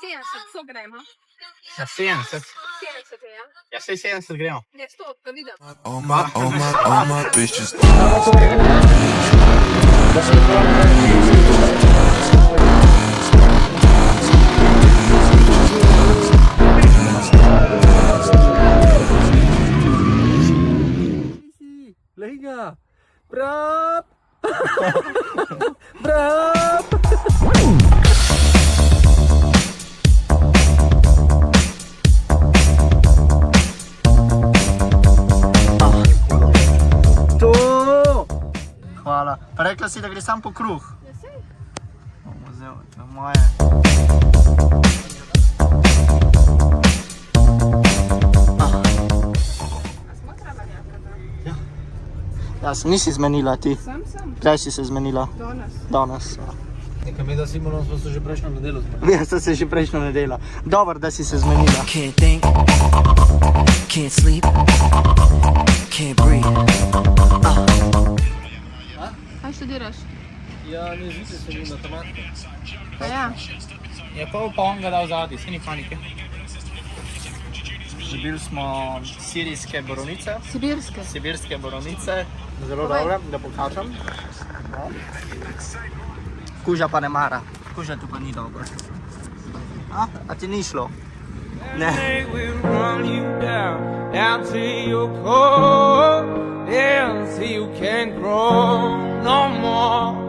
70, so gremo. Ja, 70. 70 je, ja. Ja, sej 70 gremo. Ne, 100, pa vidim. All my bitches. Lej ga! Brab! Brab! To! Hvala. Pa rekla si, da gre sam po kruh. Ja, sej. Bomo vzel, to je moje. Smo treba nekaj. Ja, se nisi zmenila ti. Sem. Kdaj si se zmenila? Danes. Danes. Ja. Nekaj mi, da Simonom smo se že prejšnjo nedeljo zmenili. Ja, sem se že prejšnjo nedeljo. Dobro, da si se zmenila. Can't think, can't sleep, can't breathe. Kaj študiraš? Ja, ne žite se mi matematiko. A ja. Je pa on ga dal zadnji, se ni panike. Dobili smo sirijske borovnice, Sibirske. sibirske borovnice. Zelo Povej. dobre, da pokažem. Kuža pa ne mara. Kuža tu pa ni dobro. A ti ni šlo? Ne. They will run you down to your core, yeah, until you can't grow no more.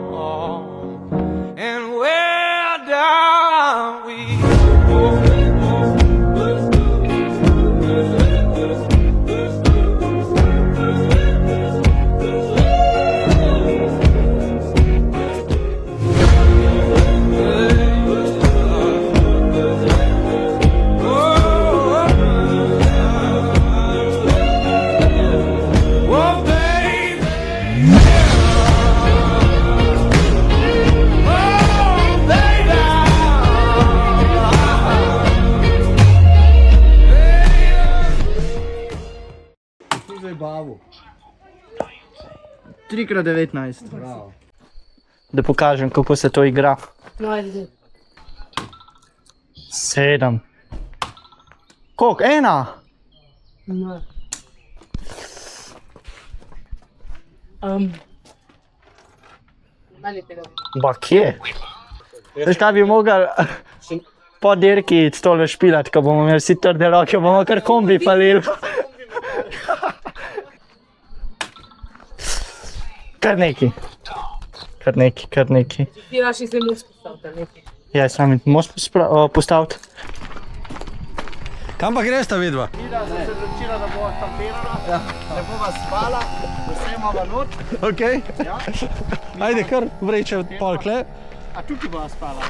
And where down we go. Oh, baby. Oh, baby. Zdaj bavu. 3x19. Bravo. Da pokažem, kako se to igra. No, ajde. 7. Koliko? 1? No. Mali tega. Ba, kje? Veš, kaj bi mogli po dirki tole špilati, ko bomo imeli vsi trde roke, bomo kar kombi palili. Kar neki. Ti naši se mu spostavite nekaj. Ja, sami moš postaviti. Kam pa greš ta vidva? Vida sem se odločila, da bova kampirala, ne bova spala, vsema noč. Okej. Ja. Ajde, kar vreče od polkle. A tukaj bova spala.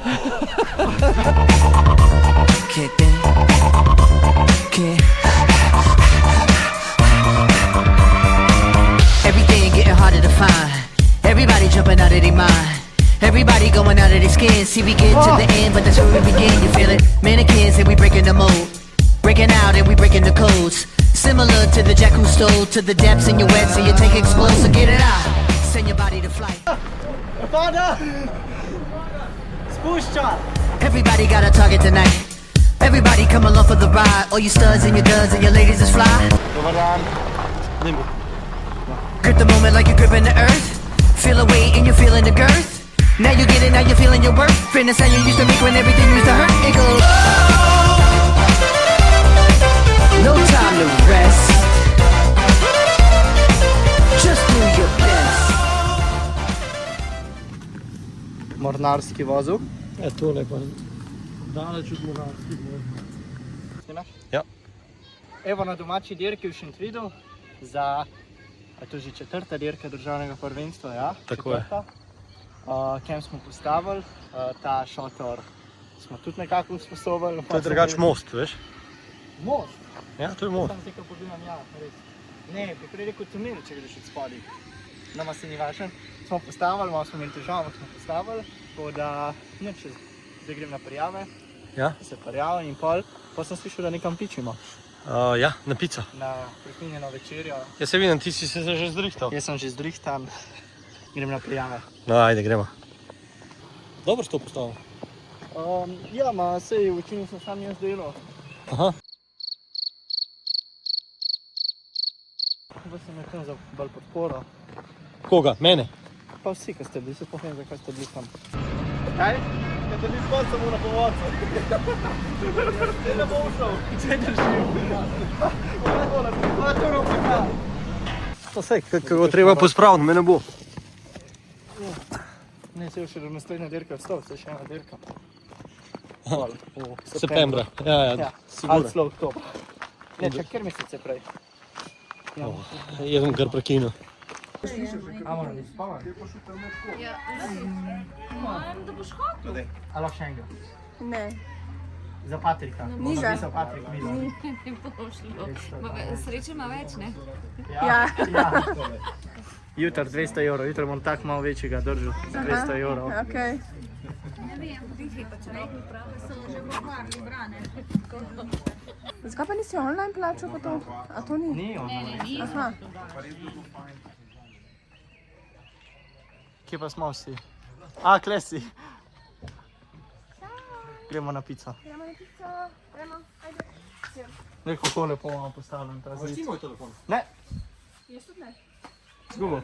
Can't think, can't. Everything getting harder to find. Everybody jumping out of their mind. Everybody going out of their skin. See, we get to the end, but that's where we begin. You feel it? Mannequins and we breaking the mold. Breaking out and we breaking the codes. Similar to the jack who stole to the depths in your wet, so you take explosive, get it out. Send your body to flight. Pada! Spušča! Everybody got a target tonight. Everybody come along for the ride. All you studs and your duds and your ladies is fly. Dobar dan. Grip the moment like you're gripping the earth. Feel a weight and you're feeling the girth. Now you get it, now you're feeling your worth. Fitness how you used to make when everything used to hurt. It goes. No time to rest. Just do your best. Mornarski vozu. Tole pa daleč od moralskih možnosti. Ja. Evo na domači dirki v Šentvidu za, a to že četrta dirka državnega prvenstva, ja? Tako je. Kem smo postavili, ta šotor smo tudi nekako usposobili. To je drugač most, veš? Most? Ja, to je most. Tam se kao pogledam, ja, res. Ne, bi prej rekel tunel, če greš od spodaj. Nama se ni važno. Smo postavili, malo smo imeli težavo, ampak smo postavili, tako da, nič, zdaj grem na prijave. Ja? Se prijavim in pol sem slišal, da nekam pičimo. Ja, na pico. Na prefinjeno večerjo. Jaz se vidim, ti si se že zdrihtal. Jaz sem že zdrihtan, grem na prijave. No, ajde, gremo. Dobro si to postavil. Ja, ma sej, večino sem sam jaz delal. Aha. Pa sem je tam za bolj podporo. Koga? Mene? Pa vsi, ki ste bili, se spomnim, zakaj ste bili tam. Kaj? Kad te bi spod samo na povodcu. Te ne bo ušel. Če držim. Ona to roka. Pa sej, kako treba pospraviti, me ne bo. Ne, se je še do naslednja dirka vstov, se je še ena dirka. Septembra. Ja, Ali celo oktobra. Ne, čak, kjer mesece prej? Jaz sem kar prekinil. Moram biti spavan. Da boš hotel. A lahko še enega? Ne. Za Patrika. Ni ga. Napisal Patrik, Mila. Ne bo šlo. Sreče ima več, ne? Ja. Jutr 200 evrov, jutr bom tak malo večjega držal. 200 evrov. Okej. Zakaj pa nisi online plačal pa to? A to ni? Ni ono. Aha. Kje pa smo vsi? A, kle si. Gremo na pico. Gremo na pico. Gremo, ajde. Neko kako lepo imamo postavljeno ta zid. moj telefon? Ne, Jaz tudi ne. zgubo.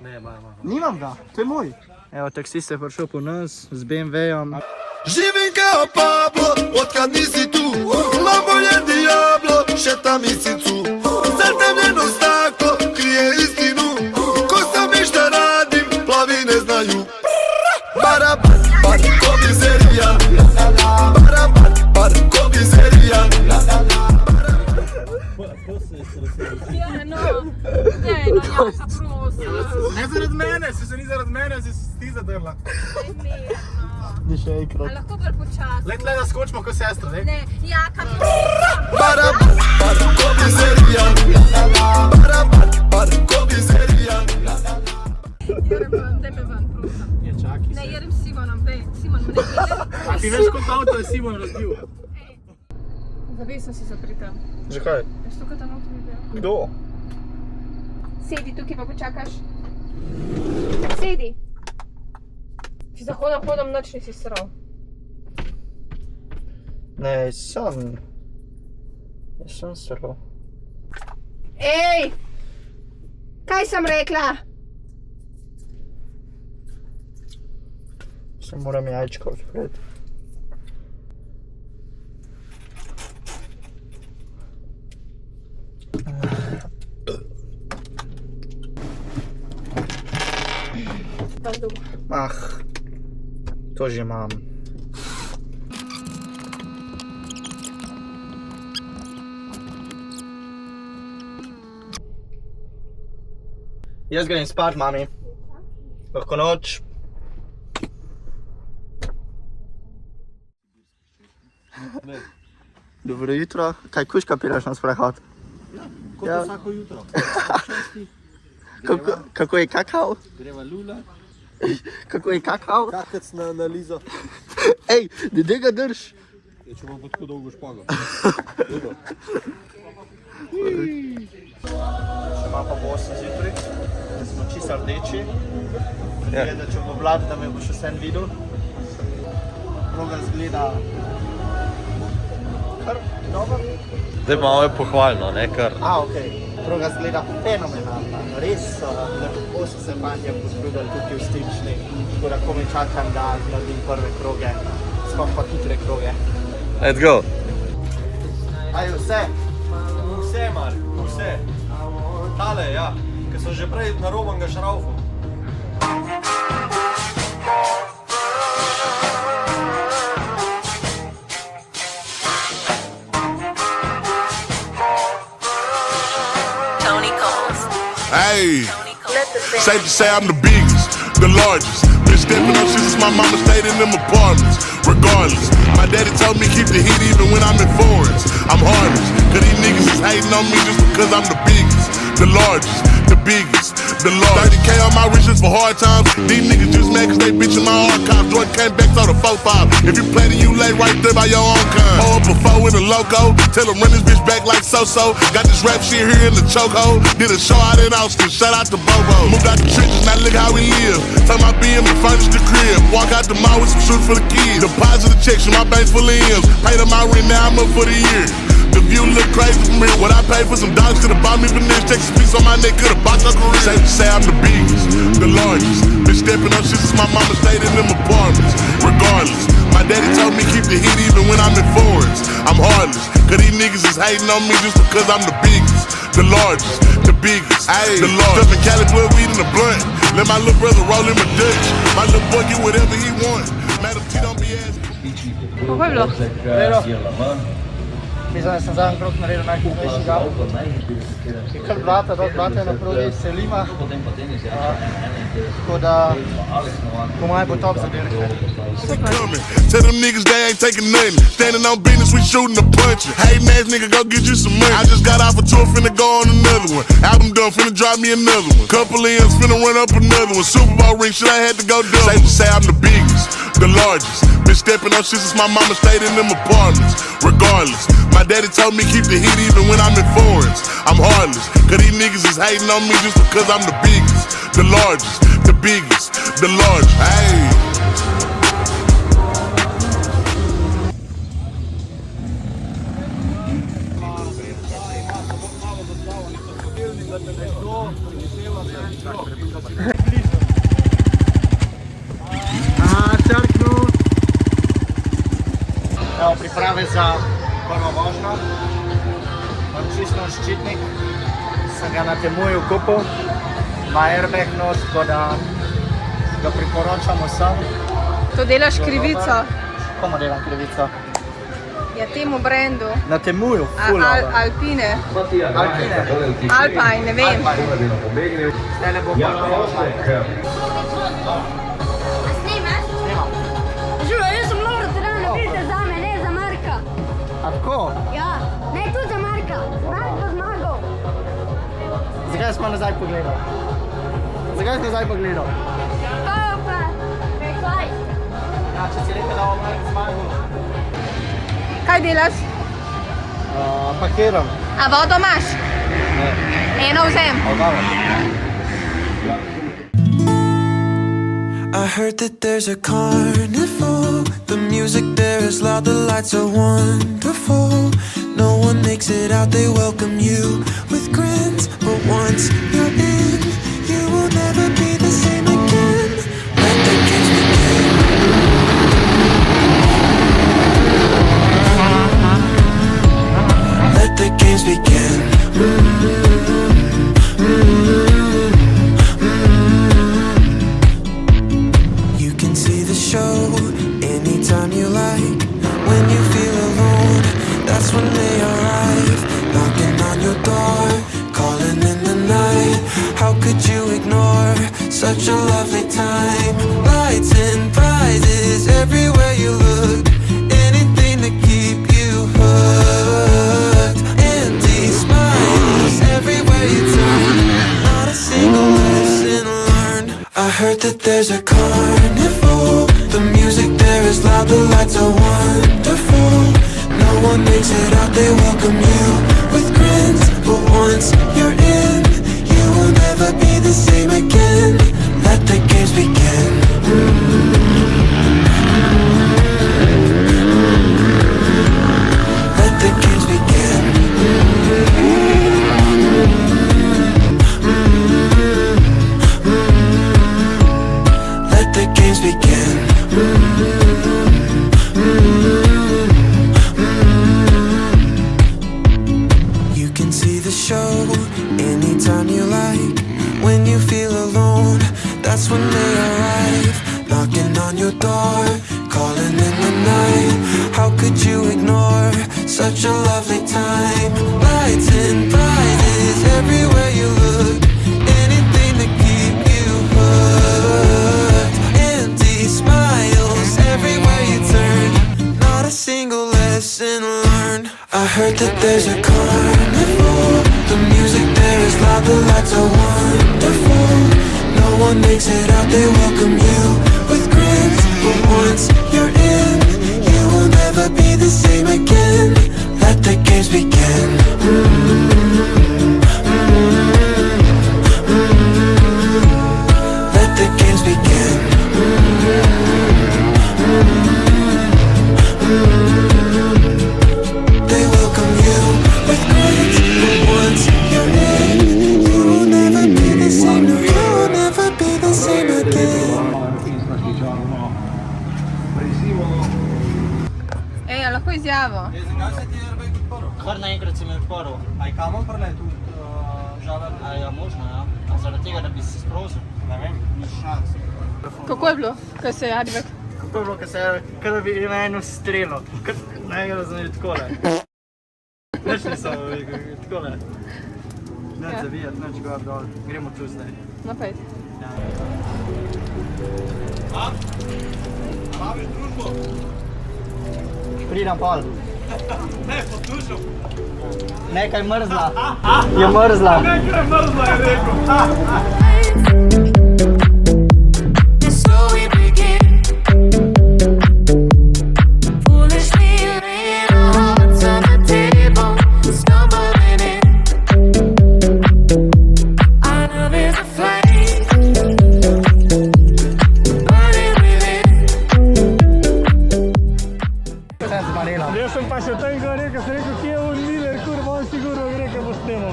Ne, imam. Nimam ga, to je moj. Evo, taksist je prišel po nas z BMW-om. Živim kao Pablo, otkad nisi tu. Lambo je Diablo, šetam misicu. Zatemljeno staklo, krije istinu. Ko sam i šta radim, plavi ne znaju. Barabar, bar, ko mizerija. Barabar, bar, ko mizerija. Ne zaradi mene, se ni zaradi mene, si ti zadrla. Ni še enkrat. Lahko bolj počasi. Le tle da skočimo kot sestra, ne? Ne, ja, kam Barabar, bar, ko mizerija. Barabar, bar, ko mizerija. Daj me ven, prosim. Je, čaki Ne, se. jedem s Simonom, daj. Simon me ne vidi. A ti veš, koliko avto je Simon razbil? Zavesno si zaprita. Zakaj? Veš to, kaj tam avto bi bil? Kdo? Sedi tukaj pa počakaš. Sedi. Če zahodam, noč nisi sral. Ne, sem. Jaz sem sral. Ej! Kaj sem rekla? Se moram jajčka odpreti. To že imam. Jaz grem spat, mami. Lahko noč. Dobro jutro. Kaj kuška piraš na sprehod? Kot Ja. vsako jutro. Kako je kakao? Greva lula, Kako je kakao? kakec na analizo. Ej, ne ga drž. Če bom tako dolgo špagal. Še ima pa bo 8 zjutraj, da smo čisto rdeči. Da če bo vlad, da me bo še vsem videl. Proga zgleda kar dobro. Zdaj malo je pohvalno, ne kar. Okej. Proga zgleda fenomenalna. Res lepo so se fantje potrudili tukaj v Stični. Tako da komaj čakam, da naredim prve kroge, sploh pa hitre kroge. Let's go. Aj, vse. Vse, Mark, vse. Tale, ja, ker sem že prej na robanga šraufal. Hey, safe to say I'm the biggest, the largest. Been stepping up since my mama stayed in them apartments. Regardless, my daddy told me keep the heat even when I'm in foreigns. I'm hardest, cause these niggas is hating on me just because I'm the biggest, the largest, the biggest, the largest. 30K on my wrist for hard times. These niggas just mad cause they bitchin' my archives. Jordan came back, saw the 4-5. If you play then you lay right there by your own kind. Hold up a 4 with a loco. Tell him run this bitch back like so-so. Got this rap shit here in the chokehold. Did a show out in Austin, shout out to Bobo. Moved out the trenches, now look how we live. Turn my BM and furnish the crib. Walk out the mall with some shoes for the kids. Deposit the checks, my bank full of M's. Paid up my rent, now I'm up for the year. The view look crazy from here. What I paid for some dogs could've bought me veneers. Texas piece on my neck could've bought your career. Safe to say I'm the biggest, the largest. Been stepping up shit since my mama stayed in them apartments. Regardless, my daddy told me keep the heat even when I'm in foreigns. I'm heartless, cause these niggas is hating on me just because I'm the biggest, the largest, the biggest, the largest. Stuffing Cali blood, weed in the blunt. Let my little brother roll in my Dutch. My little boy get whatever he want. Madam T don't be asking. Kako je bilo? Mislim, da sem zadnji krok naredil najhitrejši gal. Je kar blata, dosti blata je na progi, se lima. Tako da, po maj bo top za dirke. Tell them niggas they ain't taking nothing. Standing on business, we shooting a punching. Hating ass nigga, go get you some money. I just got off a tour, finna go on another one. Album done, finna drop me another one. Couple M's, finna run up another one. Super Bowl ring, shit, I had to go double. Safe to say I'm the biggest, the largest. Been stepping up shit since my mama stayed in them apartments. Regardless, my daddy told me keep the heat even when I'm in foreigns. I'm heartless, cause these niggas is hating on me just because I'm the biggest, the largest, the biggest, the largest. Hey. Evo priprave za prvo vožnjo. Imam čisto ščitnik, sem ga na temuju kupil, ima airbag not, tako da ga priporočam vsem. To delaš krivico. Komu delam krivico? Ja, temu brendu. Na temuju, full over. Alpine. Alpine. Alpine, ne vem. Zdaj ne bo prvo vožnjo. Žujo, jaz sem Laura Terana, vidite za me, ne za Marka. A tako? Ja, ne tudi za Marka. Mark bo zmagal. Zakaj smo nazaj pogledal? Zakaj si nazaj pogledal? Pa, kaj? Ja, če si rekel, da bo Mark zmagal. Kaj delaš? Pakiram. A vodo imaš? Ne. Eno vzem. I heard that there's a carnival. The music there is loud, the lights are wonderful. No one makes it out, they welcome you with grins. But once you're in, you will never be the same again. Let the games begin. Let the games begin. You can see the show anytime you like. When you feel alone, that's when they arrive. Knocking on your door, calling in the night. How could you ignore such a lovely time? Lights and prizes everywhere you look. Anything to keep you hooked. Empty smiles everywhere you turn. Not a single lesson learned. I heard that there's a carnival. The music there is loud, the lights are wonderful. No one makes it out, they welcome you with grins. But once you're in, you will never be the same again. Let the games begin. Let the games begin. Let the games begin. You can see the show anytime you like. When you feel alone, that's when they arrive. Knocking on your door, calling in the night. How could you ignore such a lovely time? Lights and prizes everywhere you look. Anything to keep you hooked. Empty smiles everywhere you turn. Not a single lesson learned. I heard that there's a carnival. The music there is loud, the lights are wonderful. No one makes it out, they welcome you with grins. But once you're in, you will never be the same again. a lahko izjavo? Zakaj se ti je airbag odprl? Kar naenkrat si me odporil. Aj kam on preletu žagar? A ja, možno, ja. A zaradi tega, da bi se sprosil? Ne vem. Ni šans. Kako je bilo, ko se je airbag? Kako je bilo, ko se je, kar da bi ima eno strelo. Ne ga razumeli takole. Nič nisem, takole. Nič zavijat, nič gor dol. Gremo tu zdaj. Naprej. Ja. Babiš družbo? Pridem pol. Ne, poslušam. Nekaj mrzla. Je mrzla. Nekaj mrzla je rekel. So we begin. Foolishly laying our hearts on the table, stumbling in. Our love is a flame, burning within. Jaz sem pa še tam gor rekel, sem rekel, kje je on Miller, kurva, on sigurno gre, kaj bo snemal.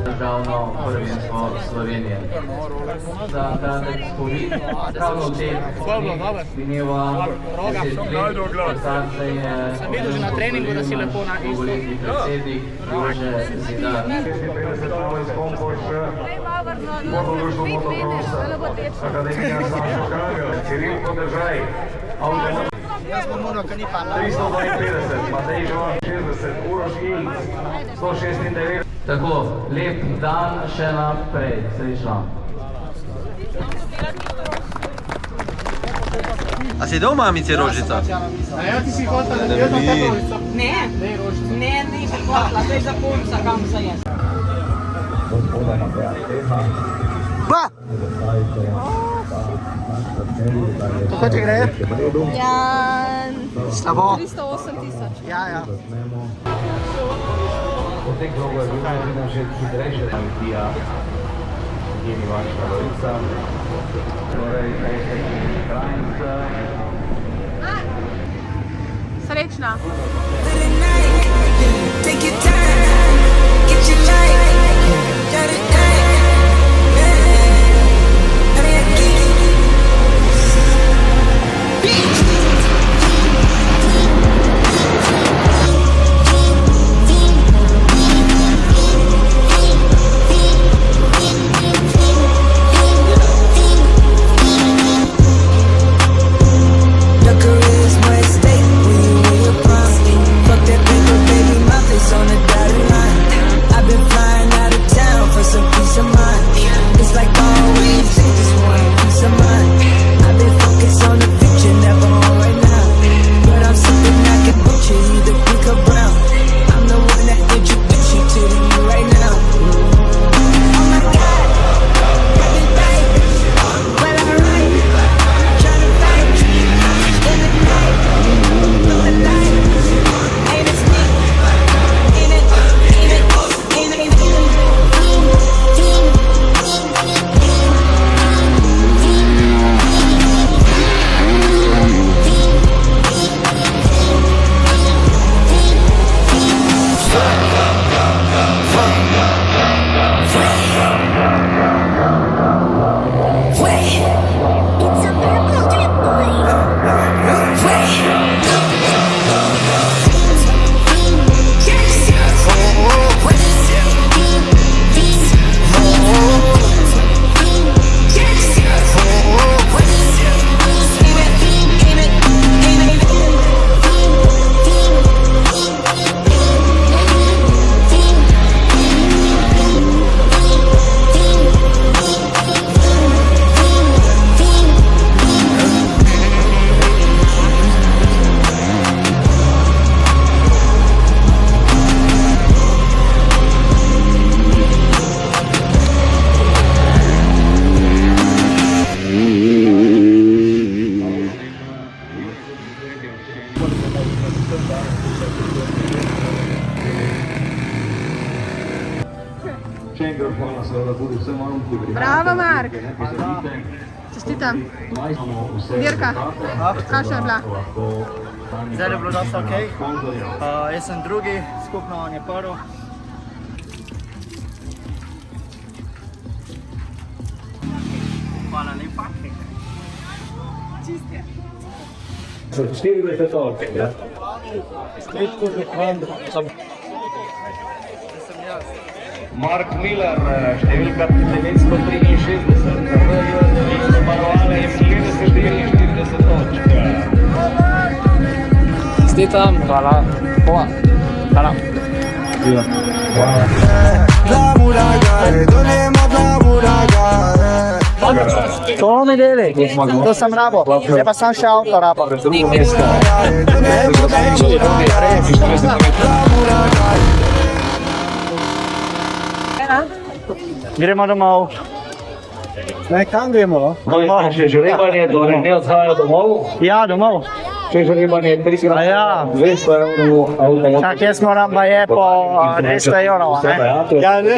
Državno prvenstvo Slovenije. Za kratek spomin, ravno v teh dneva Sem videl že na treningu, da si lepo na isto. predsednik Jože Zidar. Jaz bom moral, ker ni padla. 352, Matej Žovan 60, Uroš Ilc 196. Tako, lep dan še naprej. Srečno. A si dal mamici rožico? Ne, ne, nisem hotela, zdaj za punca, kam se je. Kako ti gre? Ja, Slabo. 308 tisoč. Ja, ja. Po teh krogu je bilo že hitrejše. Litija, Geni Vančna Lorica. Torej, Krajnca. Srečna. Take your time, get your life, let it die. On the dotted line, I've been flying out of town for some peace of mind. It's like always, they just want a piece of mind. I've been focused on the future, never on right now. But I'm something I can butcher, either pink or brown. I'm the one that introduced you to the you right now. Oh my God, I've been right, well alright. Tryna fight in the night, from the light. Ain't it sneak? Bravo, Mark. Čestitam. Dirka, kakšna je bila? Zdaj je bilo dosta ok. Jaz sem drugi, skupno on je prvi. Hvala lepa. Čist je. 40 točk, ja. Mark Miller, številka 963, listo Manuale je 44 točk. Ste tam? Hvala. Hvala. To ne deli, to sem rabo, zdaj pa sam še avto rabo. Gremo domov. Ne, kam gremo? Domov. Če žrebanje ne odhajajo domov? Ja, domov. Če žrebanje 3 Ja. 200 evrov avtomobil. Čak, jaz moram pa je po 200 evrov, ne? Ja, ne.